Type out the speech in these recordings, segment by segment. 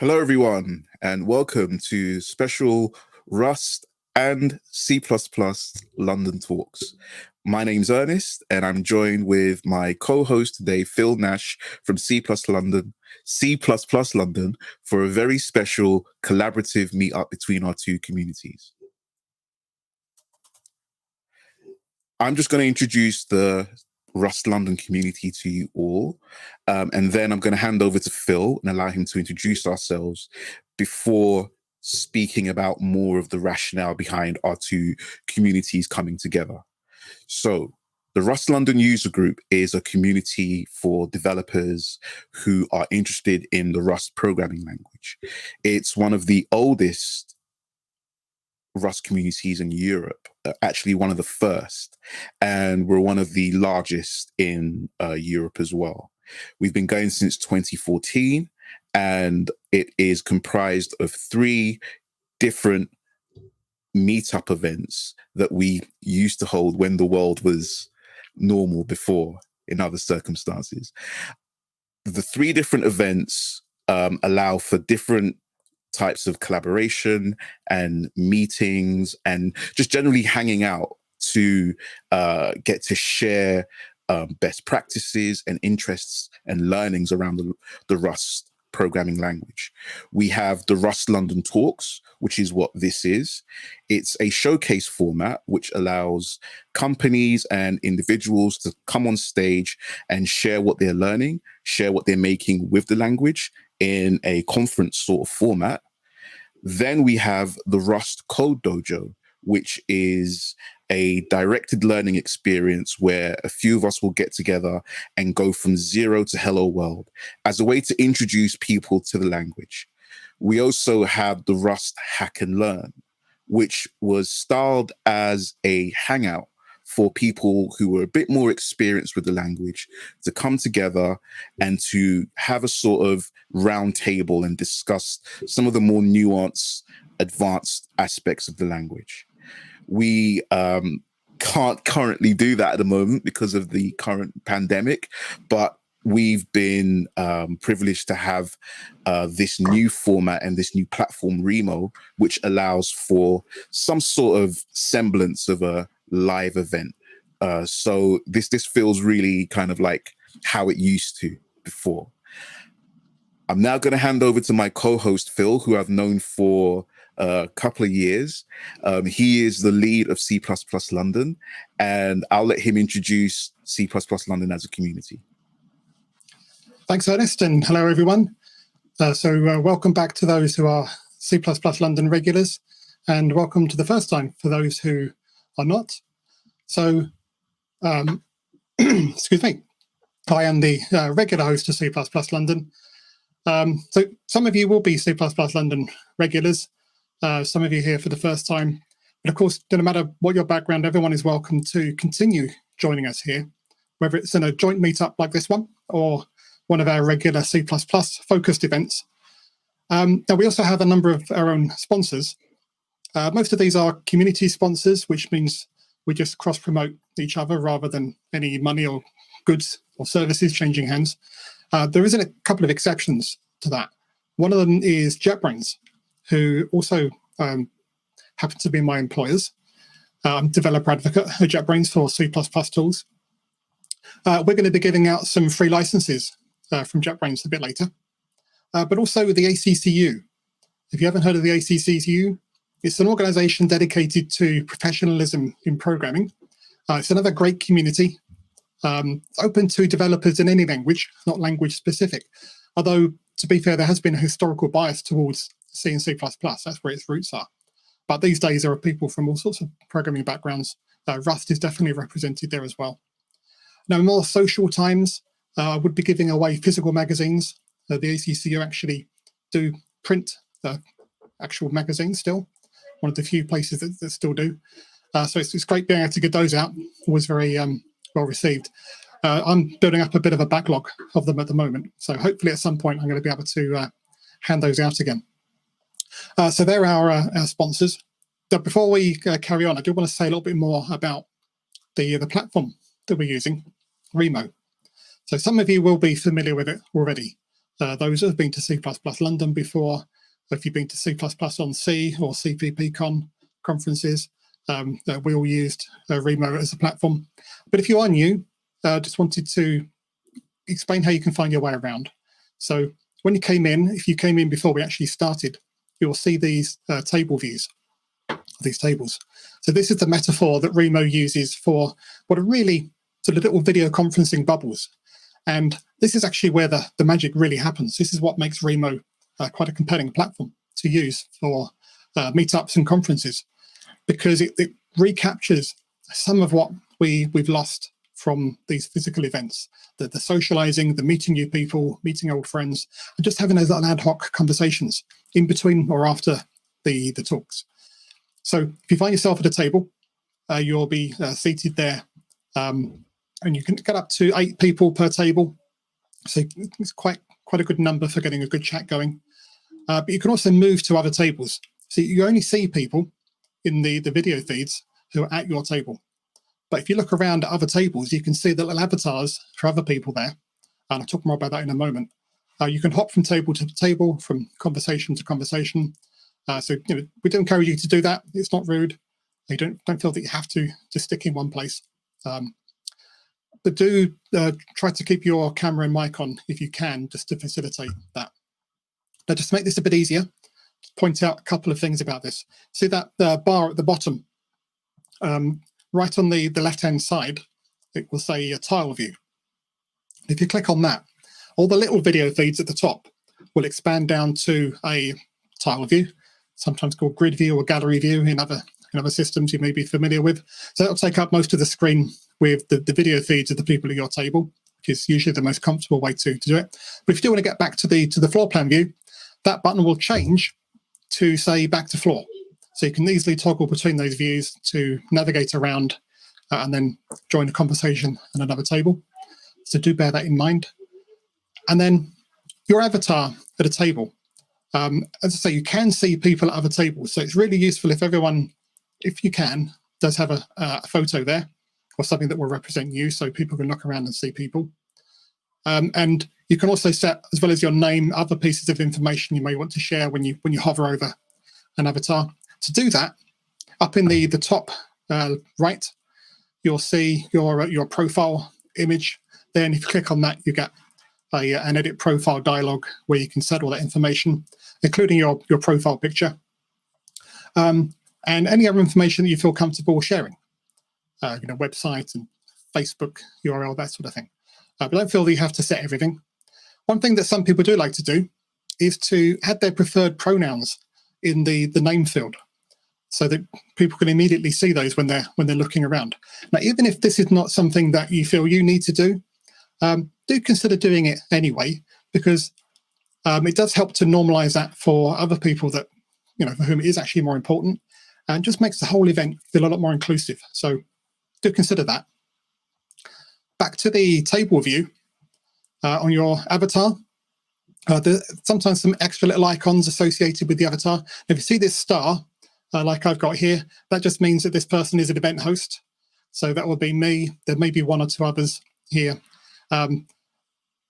Hello, everyone, and welcome to special Rust and C++ London Talks. My name's Ernest, and I'm joined with my co-host today, Phil Nash from C++ London for a very special collaborative meetup between our two communities. I'm just going to introduce the Rust London community to you all. And then I'm going to hand over to Phil and allow him to introduce ourselves before speaking about more of the rationale behind our two communities coming together. So the Rust London user group is a community for developers who are interested in the Rust programming language. It's one of the oldest Rust communities in Europe, actually one of the first, and we're one of the largest in Europe as well. We've been going since 2014, and it is comprised of 3 different meetup events that we used to hold when the world was normal before, in other circumstances. The 3 different events allow for different types of collaboration and meetings and just generally hanging out to get to share best practices and interests and learnings around the Rust programming language. We have the Rust London Talks, which is what this is. It's a showcase format which allows companies and individuals to come on stage and share what they're learning, share what they're making with the language in a conference sort of format. Then we have the Rust Code Dojo, which is a directed learning experience where a few of us will get together and go from zero to hello world as a way to introduce people to the language. We also have the Rust Hack and Learn, which was styled as a hangout for people who were a bit more experienced with the language to come together and to have a sort of round table and discuss some of the more nuanced, advanced aspects of the language. We can't currently do that at the moment because of the current pandemic, but we've been privileged to have this new format and this new platform, Remo, which allows for some sort of semblance of a live event. So this feels really kind of like how it used to before. I'm now going to hand over to my co-host, Phil, who I've known for a couple of years. He is the lead of C++ London, and I'll let him introduce C++ London as a community. Thanks, Ernest, and hello, everyone. Welcome back to those who are C++ London regulars, and welcome to the first time for those who are not. So, excuse me, I am the regular host of C++ London. So some of you will be C++ London regulars, some of you here for the first time. But of course, no matter what your background, everyone is welcome to continue joining us here, whether it's in a joint meetup like this one or one of our regular C++ focused events. Now, we also have a number of our own sponsors. Most of these are community sponsors, which means we just cross-promote each other rather than any money or goods or services changing hands. There is a couple of exceptions to that. One of them is JetBrains, who also happen to be my employers. I'm developer advocate at JetBrains for C++ tools. We're going to be giving out some free licenses from JetBrains a bit later. But also the ACCU. If you haven't heard of the ACCU, it's an organization dedicated to professionalism in programming. It's another great community. Open to developers in any language, not language specific. Although, to be fair, there has been a historical bias towards C and C++. That's where its roots are. But these days, there are people from all sorts of programming backgrounds. Rust is definitely represented there as well. Now, in more social times, I would be giving away physical magazines. The ACCU actually do print actual magazines still. One of the few places that still do. So it's great being able to get those out. Always very well received. I'm building up a bit of a backlog of them at the moment. So hopefully at some point I'm going to be able to hand those out again. So they're our sponsors. But before we carry on, I do want to say a little bit more about the platform that we're using, Remo. So some of you will be familiar with it already. those that have been to C++ London before, or if you've been to C++ on C or CPPCon conferences, we all used Remo as a platform. But if you are new, just wanted to explain how you can find your way around. So when you came in, if you came in before we actually started, you'll see these table views, these tables. So this is the metaphor that Remo uses for what are really sort of little video conferencing bubbles. And this is actually where the magic really happens. This is what makes Remo quite a compelling platform to use for meetups and conferences, because it recaptures some of what we've lost from these physical events, the socializing, the meeting new people, meeting old friends, and just having those ad hoc conversations in between or after the talks. So if you find yourself at a table, you'll be seated there, and you can get up to 8 people per table. So it's quite a good number for getting a good chat going. But you can also move to other tables. So you only see people in the video feeds who are at your table. But if you look around at other tables, you can see the little avatars for other people there. And I'll talk more about that in a moment. You can hop from table to table, from conversation to conversation. So we do encourage you to do that. It's not rude. You don't feel that you have to stick in one place. But do try to keep your camera and mic on if you can, just to facilitate that. Now, just to make this a bit easier, point out a couple of things about this. See that bar at the bottom? Right on the left-hand side, it will say a tile view. If you click on that, all the little video feeds at the top will expand down to a tile view, sometimes called grid view or gallery view in other systems you may be familiar with. So that'll take up most of the screen with the video feeds of the people at your table, which is usually the most comfortable way to do it. But if you do want to get back to the floor plan view, that button will change to say back to floor. So you can easily toggle between those views to navigate around and then join a conversation at another table. So do bear that in mind. And then your avatar at a table. As I say, you can see people at other tables. So it's really useful if everyone, if you can, does have a photo there or something that will represent you so people can look around and see people. And you can also set, as well as your name, other pieces of information you may want to share when you hover over an avatar. To do that, up in the top right, you'll see your profile image. Then if you click on that, you get an edit profile dialog where you can set all that information, including your profile picture, and any other information that you feel comfortable sharing, website and Facebook URL, that sort of thing. But don't feel that you have to set everything. One thing that some people do like to do is to add their preferred pronouns in the name field, so that people can immediately see those when they're looking around. Now, even if this is not something that you feel you need to do consider doing it anyway, because it does help to normalize that for other people that, for whom it is actually more important, and just makes the whole event feel a lot more inclusive. So do consider that. Back to the table view on your avatar. There's sometimes some extra little icons associated with the avatar. Now, if you see this star, like I've got here, that just means that this person is an event host. So that will be me. There may be 1 or 2 others here.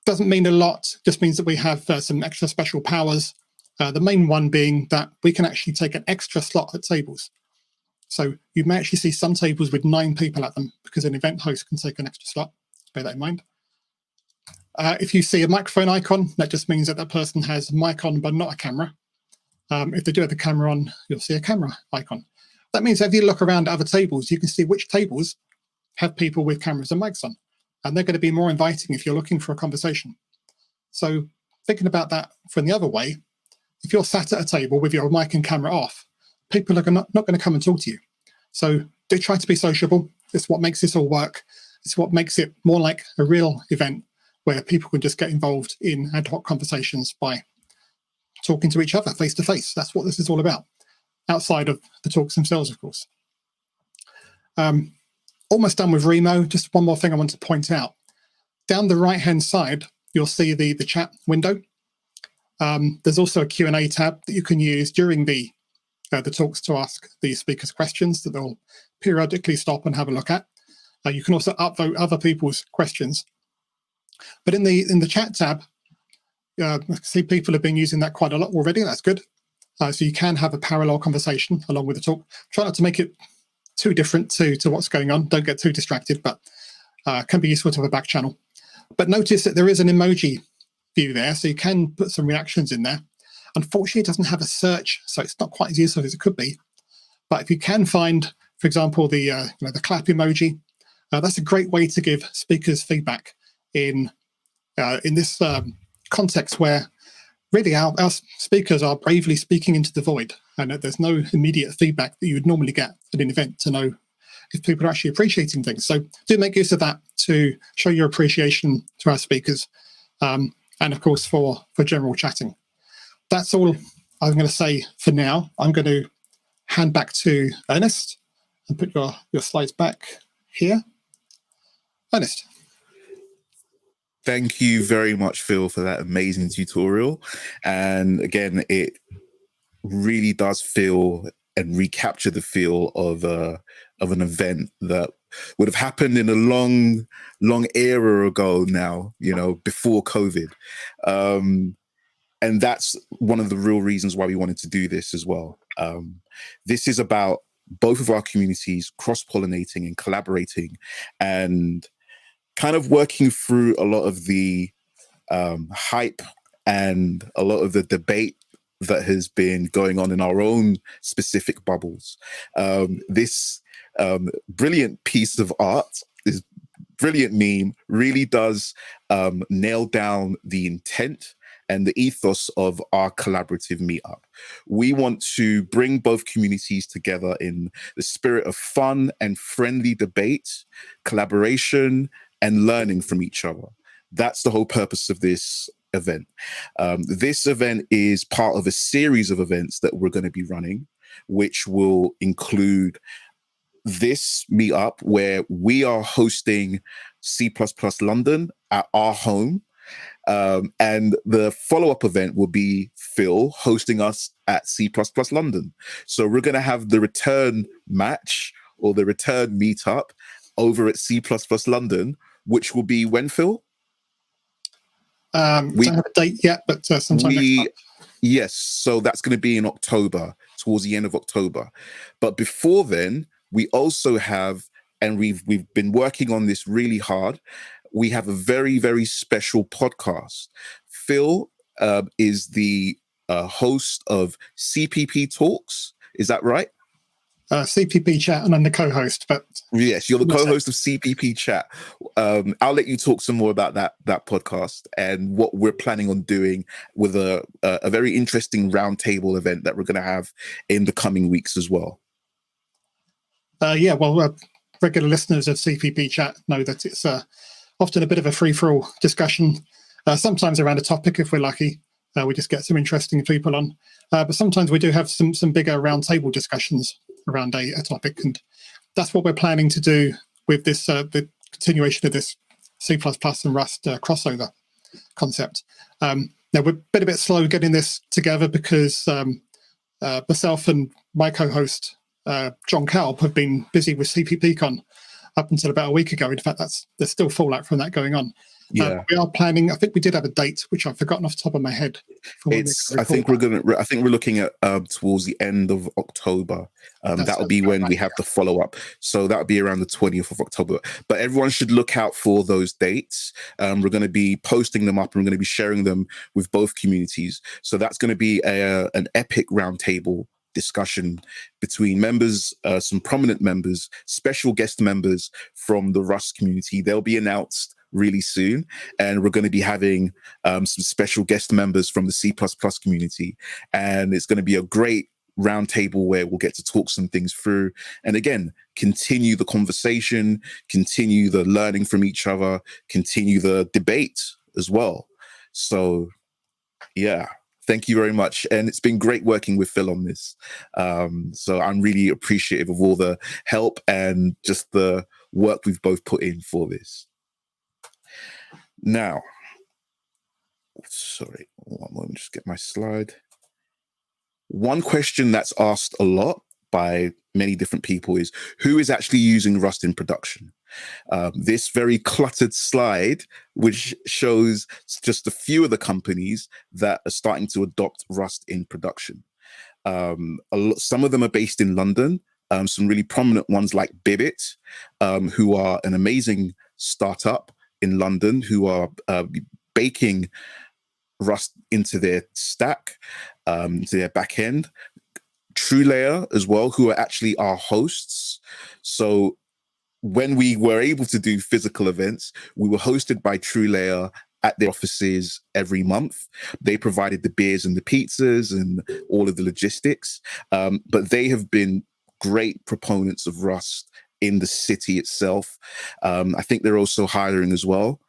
Doesn't mean a lot, just means that we have some extra special powers. The main one being that we can actually take an extra slot at tables. So you may actually see some tables with 9 people at them because an event host can take an extra slot. Bear that in mind. If you see a microphone icon, that just means that that person has a mic on but not a camera. If they do have the camera on, you'll see a camera icon. That means if you look around at other tables, you can see which tables have people with cameras and mics on. And they're going to be more inviting if you're looking for a conversation. So thinking about that from the other way, if you're sat at a table with your mic and camera off, people are not going to come and talk to you. So do try to be sociable. It's what makes this all work. It's what makes it more like a real event where people can just get involved in ad hoc conversations by talking to each other face to face. That's what this is all about, outside of the talks themselves, of course. Almost done with Remo. Just one more thing I want to point out. Down the right-hand side, you'll see the chat window. There's also a Q&A tab that you can use during the talks to ask the speakers questions that they'll periodically stop and have a look at. You can also upvote other people's questions. But in the chat tab, see people have been using that quite a lot already. That's good. So you can have a parallel conversation along with the talk. Try not to make it too different to what's going on. Don't get too distracted, but can be useful to have a back channel. But notice that there is an emoji view there, so you can put some reactions in there. Unfortunately, it doesn't have a search, so it's not quite as useful as it could be. But if you can find, for example, the clap emoji, that's a great way to give speakers feedback in this context where really our speakers are bravely speaking into the void, and there's no immediate feedback that you would normally get at an event to know if people are actually appreciating things. So do make use of that to show your appreciation to our speakers, and of course for general chatting. That's all I'm going to say for now. I'm going to hand back to Ernest and put your slides back here. Ernest. Thank you very much, Phil, for that amazing tutorial. And again, it really does feel and recapture the feel of an event that would have happened in a long era ago now, before COVID. And that's one of the real reasons why we wanted to do this as well. This is about both of our communities cross-pollinating and collaborating and kind of working through a lot of the hype and a lot of the debate that has been going on in our own specific bubbles. This brilliant piece of art, this brilliant meme, really does nail down the intent and the ethos of our collaborative meetup. We want to bring both communities together in the spirit of fun and friendly debate, collaboration, and learning from each other. That's the whole purpose of this event. This event is part of a series of events that we're going to be running, which will include this meetup where we are hosting C++ London at our home. And the follow-up event will be Phil hosting us at C++ London. So we're going to have the return match or the return meetup over at C++ London, which will be when, Phil? We don't have a date yet, but sometime next month. Yes, so that's going to be in October, towards the end of October. But before then, we also have, and we've been working on this really hard, we have a very, very special podcast. Phil is the host of CPP Talks. Is that right? CPP Chat, and I'm the co-host. But yes, you're the co-host of CPP Chat. I'll let you talk some more about that podcast and what we're planning on doing with a very interesting roundtable event that we're going to have in the coming weeks as well. Regular listeners of CPP Chat know that it's often a bit of a free-for-all discussion, sometimes around a topic if we're lucky. We just get some interesting people on. But sometimes we do have some bigger roundtable discussions around a topic. And that's what we're planning to do with this, the continuation of this C++ and Rust crossover concept. Now, we're a bit slow getting this together because myself and my co-host, John Kalb, have been busy with CPPCon up until about a week ago. In fact, there's still fallout from that going on. Yeah, we are planning. I think we did have a date, which I've forgotten off the top of my head. I think we're looking at towards the end of October. That'll be when we have the follow up. So that'll be around the 20th of October. But everyone should look out for those dates. We're going to be posting them up, and we're going to be sharing them with both communities. So that's going to be an epic roundtable discussion between members, some prominent members, special guest members from the Rust community. They'll be announced really soon, and we're going to be having some special guest members from the C++ community, and it's going to be a great roundtable where we'll get to talk some things through, and again, continue the conversation, continue the learning from each other, continue the debate as well. So yeah, thank you very much. And it's been great working with Phil on this. So I'm really appreciative of all the help and just the work we've both put in for this. Now, sorry, one moment, just get my slide. One question that's asked a lot by many different people is, who is actually using Rust in production? This very cluttered slide, which shows just a few of the companies that are starting to adopt Rust in production. Some of them are based in London. Some really prominent ones like Bibbit, who are an amazing startup in London, who are baking Rust into their stack, to their back end. TrueLayer as well, who are actually our hosts. So when we were able to do physical events, we were hosted by TrueLayer at their offices every month. They provided the beers and the pizzas and all of the logistics. But they have been great proponents of Rust in the city itself. I think they're also hiring as well.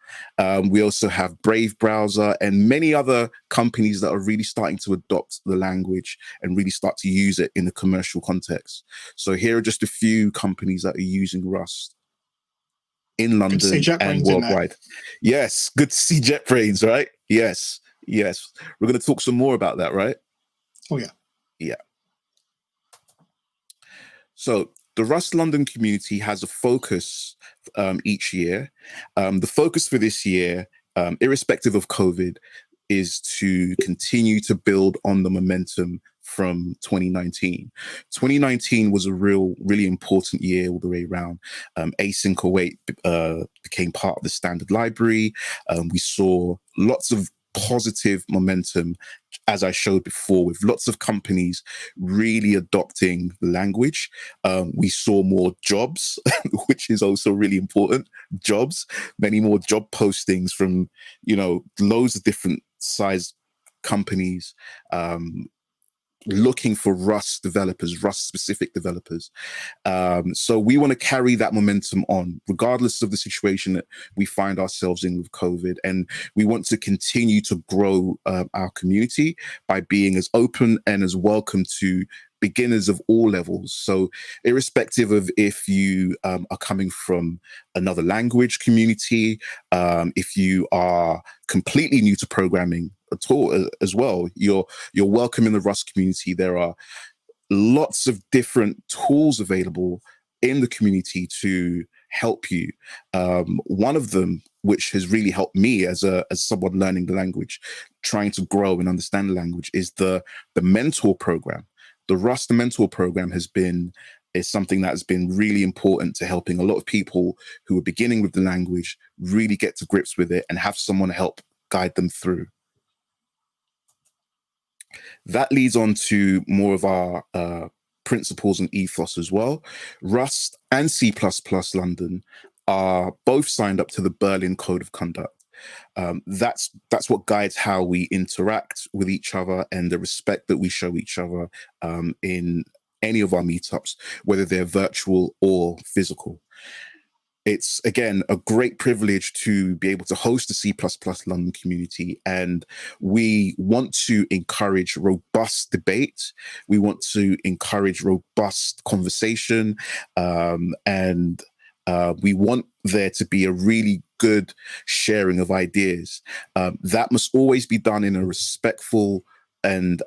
We also have Brave Browser and many other companies that are really starting to adopt the language and really start to use it in the commercial context. So here are just a few companies that are using Rust in London and worldwide. Yes, good to see JetBrains, right? Yes, yes. We're going to talk some more about that, right? Oh, yeah. Yeah. So the Rust London community has a focus each year. The focus for this year, irrespective of COVID, is to continue to build on the momentum from 2019. 2019 was a really important year all the way around. Async await became part of the standard library. We saw lots of positive momentum, as I showed before, with lots of companies really adopting the language. We saw more jobs, which is also really important. Jobs, many more job postings from, loads of different size companies looking for Rust developers, Rust specific developers. So we want to carry that momentum on, regardless of the situation that we find ourselves in with COVID. And we want to continue to grow our community by being as open and as welcome to beginners of all levels. So irrespective of if you are coming from another language community, if you are completely new to programming at all as well, you're welcome in the Rust community. There are lots of different tools available in the community to help you. One of them, which has really helped me as someone learning the language, trying to grow and understand the language, is the mentor program. The Rust mentor program is something that has been really important to helping a lot of people who are beginning with the language really get to grips with it and have someone help guide them through. That leads on to more of our principles and ethos as well. Rust and C++ London are both signed up to the Berlin Code of Conduct. That's what guides how we interact with each other and the respect that we show each other in any of our meetups, whether they're virtual or physical. It's, again, a great privilege to be able to host the C++ London community, and we want to encourage robust debate. We want to encourage robust conversation, and we want there to be a really good sharing of ideas. That must always be done in a respectful and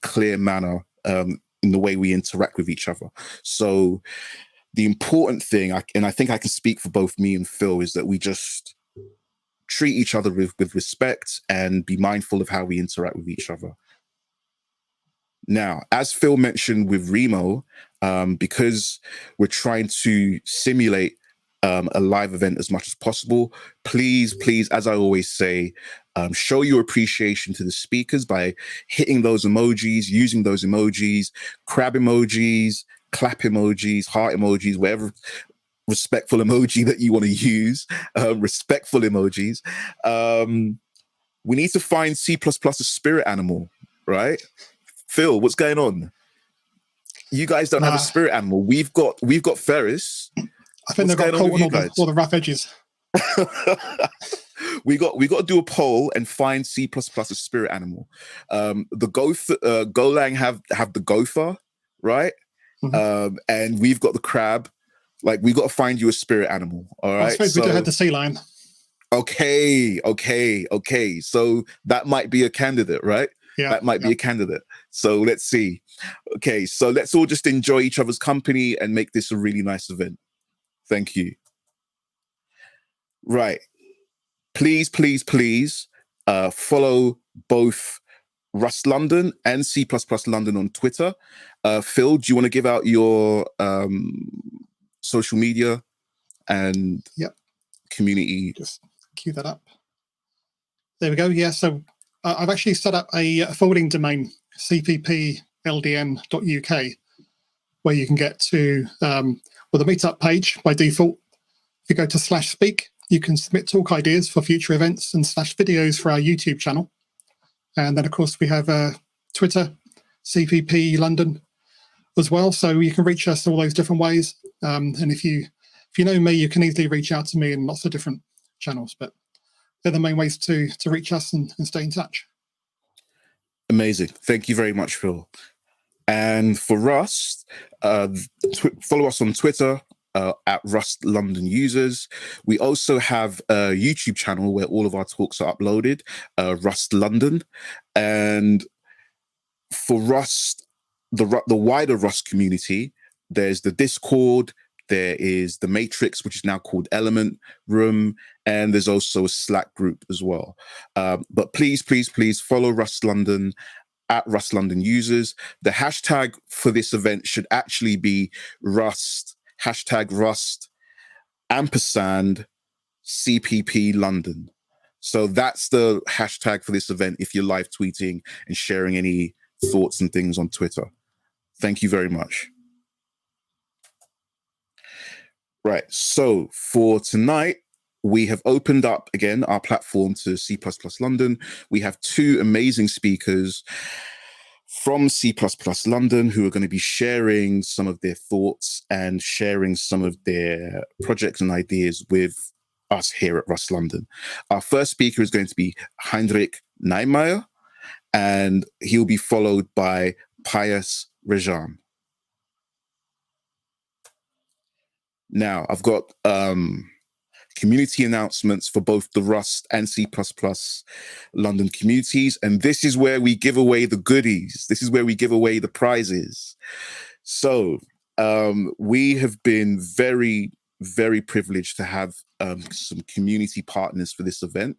clear manner in the way we interact with each other. So the important thing, and I think I can speak for both me and Phil, is that we just treat each other with respect and be mindful of how we interact with each other. Now, as Phil mentioned with Remo, because we're trying to simulate a live event as much as possible, please, as I always say, show your appreciation to the speakers by hitting those emojis, using those emojis, crab emojis, clap emojis, heart emojis, whatever respectful emoji that you want to use, respectful emojis. We need to find C++ a spirit animal, right? Phil, what's going on? You guys don't have a spirit animal. We've got Ferris. I think they've got caught on all the rough edges. we got to do a poll and find C++ a spirit animal. The Golang have the gopher, right? Mm-hmm. And we've got the crab. Like, we got to find you a spirit animal. All right. I suppose we do have the sea lion. Okay. So that might be a candidate, right? Yeah. That might be a candidate. So let's see. Okay. So let's all just enjoy each other's company and make this a really nice event. Thank you. Right. Please, please, please follow both Rust London and C++ London on Twitter. Phil, do you want to give out your social media and Yep. community? Just cue that up. There we go. Yeah, so I've actually set up a forwarding domain, cppldn.uk, where you can get to the meetup page by default. If you go to /speak, you can submit talk ideas for future events and /videos for our YouTube channel. And then, of course, we have Twitter, CPP London as well. So you can reach us all those different ways. And if you know me, you can easily reach out to me in lots of different channels. But they're the main ways to reach us and stay in touch. Amazing. Thank you very much, Phil. And for Rust, follow us on Twitter at Rust London Users. We also have a YouTube channel where all of our talks are uploaded, Rust London. And for Rust, the wider Rust community, there's the Discord, there is the Matrix, which is now called Element Room, and there's also a Slack group as well. But please, please, please follow Rust London at Rust London Users. The hashtag for this event should actually be Rust, #Rust, ampersand CPP London. So that's the hashtag for this event if you're live tweeting and sharing any thoughts and things on Twitter. Thank you very much. Right, so for tonight, we have opened up again our platform to C++ London. We have two amazing speakers from C++ London who are going to be sharing some of their thoughts and sharing some of their projects and ideas with us here at Rust London. Our first speaker is going to be Heinrich Nijmeijer, and he'll be followed by Pius Rejan. Now, I've got community announcements for both the Rust and C++ London communities, and this is where we give away the goodies. This is where we give away the prizes. So we have been very, very privileged to have some community partners for this event.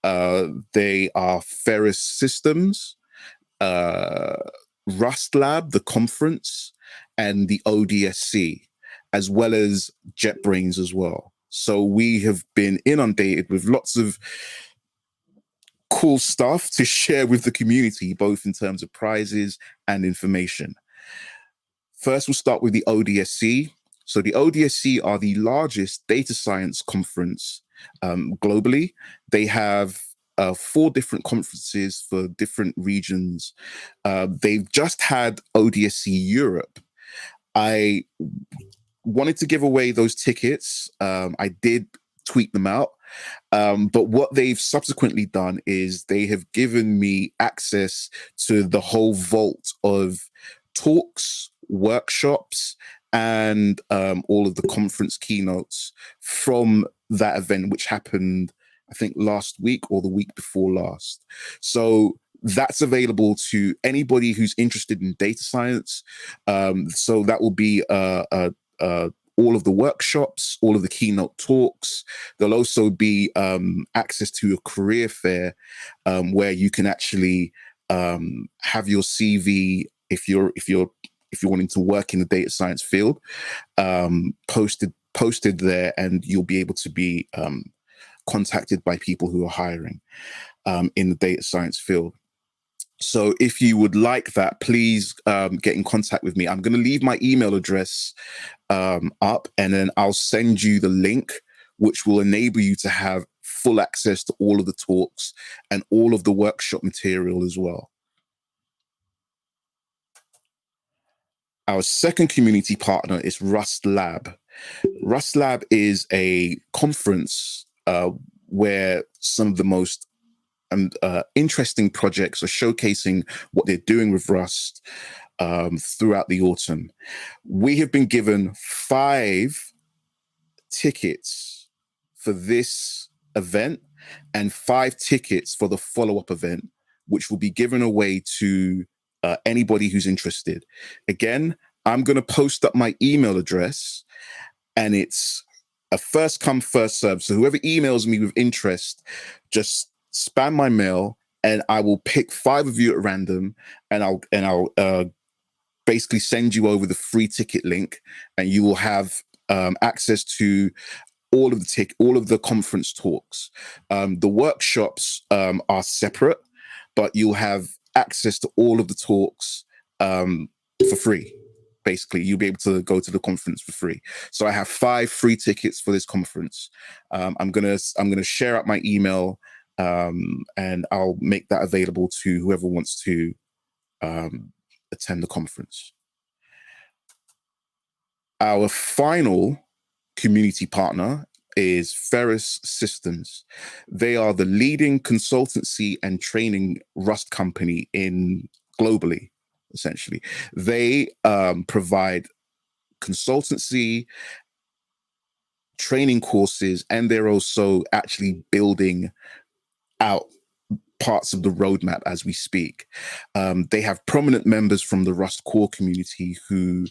They are Ferris Systems, Rust Lab, the conference, and the ODSC, as well as JetBrains as well. So we have been inundated with lots of cool stuff to share with the community, both in terms of prizes and information. First, we'll start with the ODSC. So the ODSC are the largest data science conference globally. They have 4 different conferences for different regions. They've just had ODSC Europe. I wanted to give away those tickets. I did tweet them out. But what they've subsequently done is they have given me access to the whole vault of talks, workshops, and all of the conference keynotes from that event, which happened, I think, last week or the week before last. So that's available to anybody who's interested in data science. So that will be all of the workshops, all of the keynote talks. There'll also be access to a career fair where you can actually have your CV if you're wanting to work in the data science field posted there, and you'll be able to be contacted by people who are hiring in the data science field. So if you would like that, please get in contact with me. I'm going to leave my email address up, and then I'll send you the link, which will enable you to have full access to all of the talks and all of the workshop material as well. Our second community partner is Rust Lab. Rust Lab is a conference where some of the most interesting projects are showcasing what they're doing with Rust throughout the autumn. We have been given 5 tickets for this event and 5 tickets for the follow-up event, which will be given away to anybody who's interested. Again, I'm going to post up my email address, and it's a first come, first serve. So whoever emails me with interest, just spam my mail, and I will pick 5 of you at random, and I'll basically send you over the free ticket link, and you will have access to all of the conference talks. The workshops are separate, but you'll have access to all of the talks for free. Basically, you'll be able to go to the conference for free. So I have 5 free tickets for this conference. I'm gonna share out my email, and I'll make that available to whoever wants to attend the conference. Our final community partner is Ferris Systems. They are the leading consultancy and training Rust company globally, essentially. They provide consultancy, training courses, and they're also actually building out parts of the roadmap as we speak. They have prominent members from the Rust core community who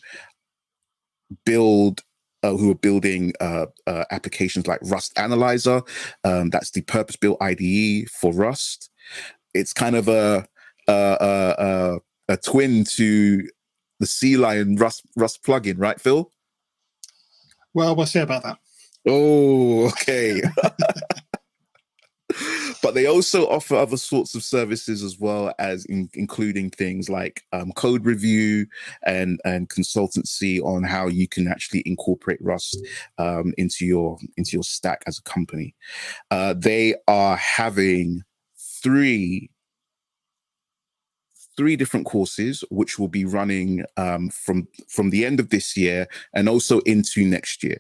are building applications like Rust Analyzer. That's the purpose-built IDE for Rust. It's kind of a twin to the Sea Lion Rust plugin, right, Phil? Well, we'll see about that. Oh, okay. But they also offer other sorts of services as well, as including things like code review and consultancy on how you can actually incorporate Rust into your stack as a company. They are having three different courses which will be running from the end of this year and also into next year.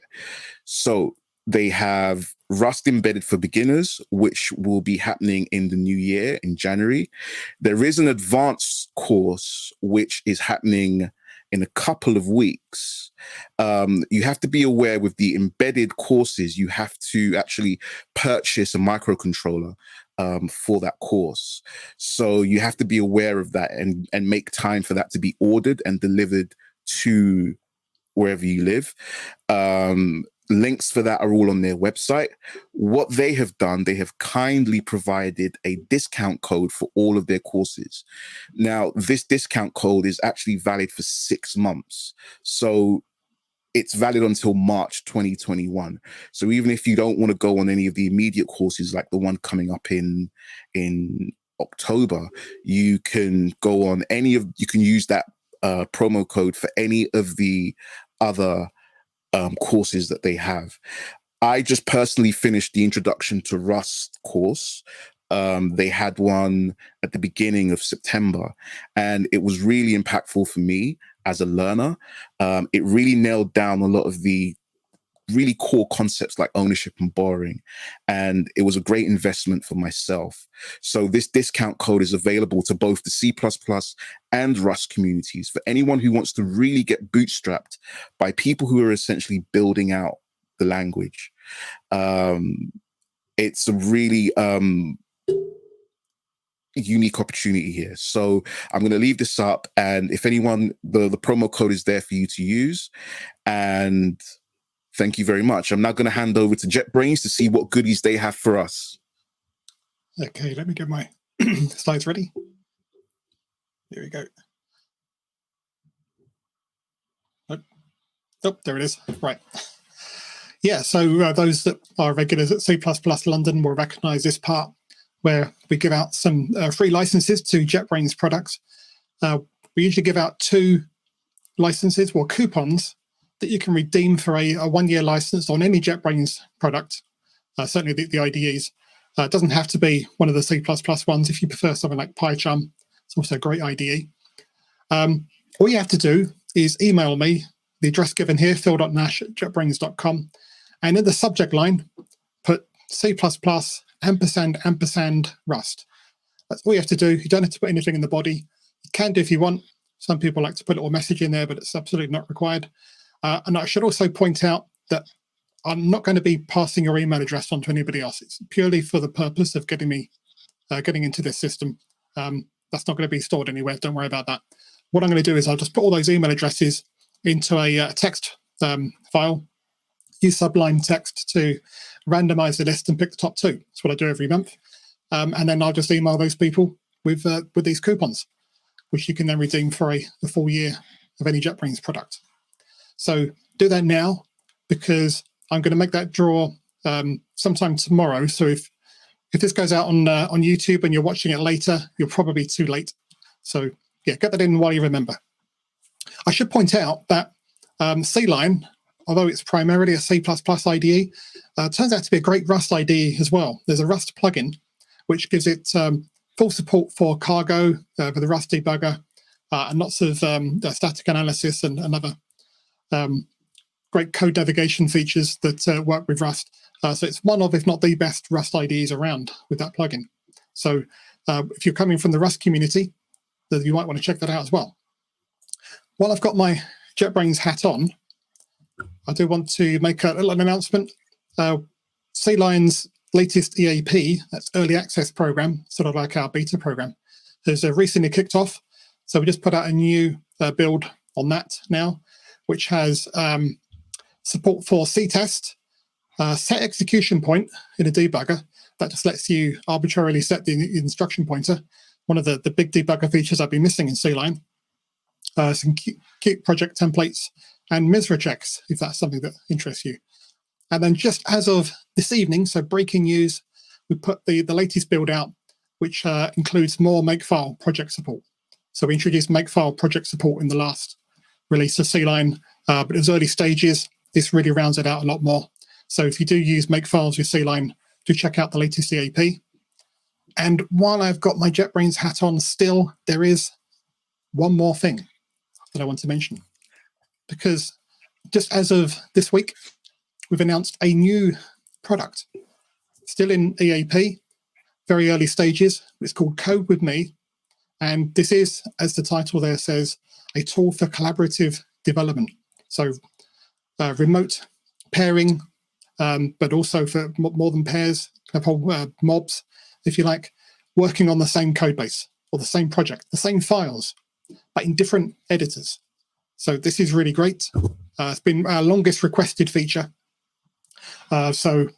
So they have Rust Embedded for Beginners, which will be happening in the new year in January. There is an advanced course which is happening in a couple of weeks. You have to be aware with the embedded courses, you have to actually purchase a microcontroller for that course. So you have to be aware of that and make time for that to be ordered and delivered to wherever you live. Links for that are all on their website. What they have done, they have kindly provided a discount code for all of their courses. Now, this discount code is actually valid for 6 months. So it's valid until March 2021. So even if you don't want to go on any of the immediate courses, like the one coming up in October, you can go on you can use that promo code for any of the other courses that they have. I just personally finished the Introduction to Rust course. They had one at the beginning of September, and it was really impactful for me as a learner. It really nailed down a lot of the really core concepts like ownership and borrowing, and it was a great investment for myself. So this discount code is available to both the C++ and Rust communities for anyone who wants to really get bootstrapped by people who are essentially building out the language. It's a really unique opportunity here. So I'm going to leave this up, and if anyone, the promo code is there for you to use. And thank you very much. I'm now going to hand over to JetBrains to see what goodies they have for us. Okay, let me get my slides ready. Here we go. Oh, there it is. Right. Yeah, so those that are regulars at C++ London will recognize this part where we give out some free licenses to JetBrains products. We usually give out 2 licenses or coupons that you can redeem for a 1-year license on any JetBrains product, certainly the IDEs. It doesn't have to be one of the C++ ones. If you prefer something like PyCharm, it's also a great IDE. All you have to do is email me, the address given here, phil.nash@jetbrains.com, and in the subject line, put C++ && Rust. That's all you have to do. You don't have to put anything in the body. You can do if you want. Some people like to put a little message in there, but it's absolutely not required. And I should also point out that I'm not going to be passing your email address on to anybody else. It's purely for the purpose of getting into this system. That's not going to be stored anywhere. Don't worry about that. What I'm going to do is I'll just put all those email addresses into a text file. use Sublime Text to randomize the list and pick the top 2. That's what I do every month. And then I'll just email those people with these coupons, which you can then redeem for a full year of any JetBrains product. So do that now, because I'm going to make that draw sometime tomorrow. So if this goes out on YouTube and you're watching it later, you're probably too late. So yeah, get that in while you remember. I should point out that C-Line, although it's primarily a C++ IDE, turns out to be a great Rust IDE as well. There's a Rust plugin which gives it full support for cargo, for the Rust debugger, and lots of static analysis and other great code navigation features that work with Rust. So it's one of, if not the best Rust IDEs around with that plugin. So if you're coming from the Rust community, then you might want to check that out as well. While I've got my JetBrains hat on, I do want to make a little announcement. C-Line's latest EAP, that's Early Access Program, sort of like our beta program, has recently kicked off. So we just put out a new build on that now, which has support for C-test, set execution point in a debugger. That just lets you arbitrarily set the instruction pointer. One of the big debugger features I've been missing in C-Line. Some cute project templates and MISRA checks, if that's something that interests you. And then just as of this evening, so breaking news, we put the latest build out, which includes more Makefile project support. So we introduced Makefile project support in the last release of C-Line, but it was early stages. This really rounds it out a lot more. So if you do use Makefiles with C-Line, do check out the latest EAP. And while I've got my JetBrains hat on still, there is one more thing that I want to mention. Because just as of this week, we've announced a new product, still in EAP, very early stages. It's called Code With Me. And this is, as the title there says, a tool for collaborative development. So remote pairing, but also for more than pairs, kind of whole mobs, if you like, working on the same code base or the same project, the same files, but in different editors. So this is really great. It's been our longest requested feature. So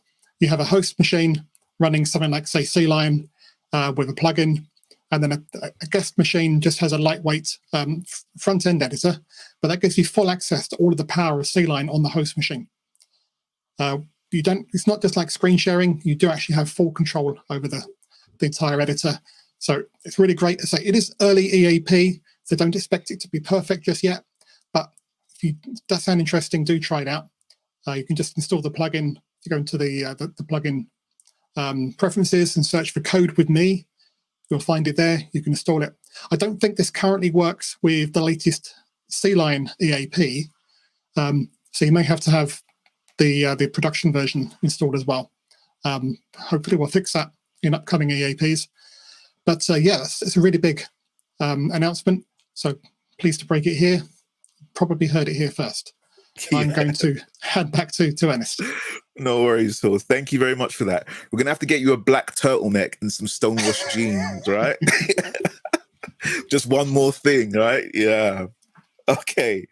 you have a host machine running something like, say, C-Line with a plugin, and then a guest machine just has a lightweight front-end editor, but that gives you full access to all of the power of C-Line on the host machine. It's not just like screen sharing, you do actually have full control over the entire editor. So it's really great to say. It is early EAP, so don't expect it to be perfect just yet. But if that sounds interesting, do try it out. You can just install the plugin. You go into the plugin preferences and search for Code With Me. You'll find it there. You can install it. I don't think this currently works with the latest C-Line EAP. So you may have to have the production version installed as well. Hopefully we'll fix that in upcoming EAPs. But yeah, it's a really big announcement. So pleased to break it here. Probably heard it here first. Yeah. I'm going to hand back to Ernest. No worries, Phil. Thank you very much for that. We're going to have to get you a black turtleneck and some stonewashed jeans, right? Just one more thing, right? Yeah. Okay.